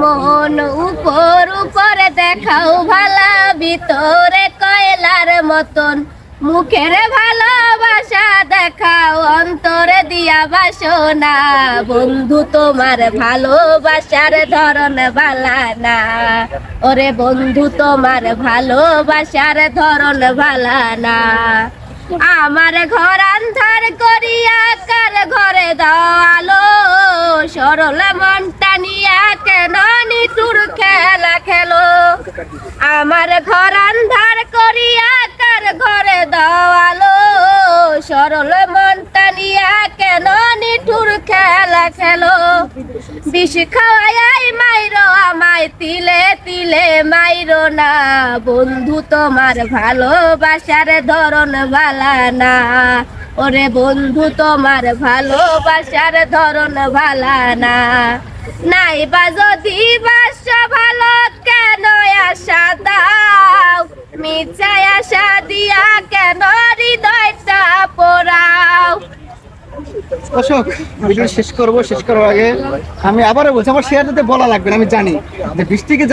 মন উপর উপরে দেখাও ভালা, ভিতরে কয়লার মতন। মুখের ভালোবাসা দেখাও, অন্তরে দিয়া বাসনা। বন্ধু তোমার ভালোবাসার ধরন ভালা না, ওরে বন্ধু তোমার ভালোবাসার ধরন ভালা না। আমার ঘর আন্ধার করিয়া কার ঘরে দাও আলো, সরল মনটা নিয়া কেন নিঠুর খেলা খেলো। আমার ঘর আন্ধার করিয়া কার ঘরে দাও আলো, সরল মনটা নিয়া কেন নিঠুর খেলা খেলো। বিষ খাওয়াই মাইরো আমায় তিলে তিলে মাইরো না, বন্ধু তোমার ভালোবাসার ধরন ভালা না, ওরে বন্ধু তোমার ভালোবাসার ধরন ভালা না। নাই বা যদি বাসা ভালো কেন আশা দাও, মিছায় আশা দিয়া কেন হৃদয়টা পোড়াও। অশোক, ভিডিও শেষ করার আগে আমি আবারও বলছি, আমার শেয়ারটাতে বলা লাগবে না। আমি জানি যে বৃষ্টিকে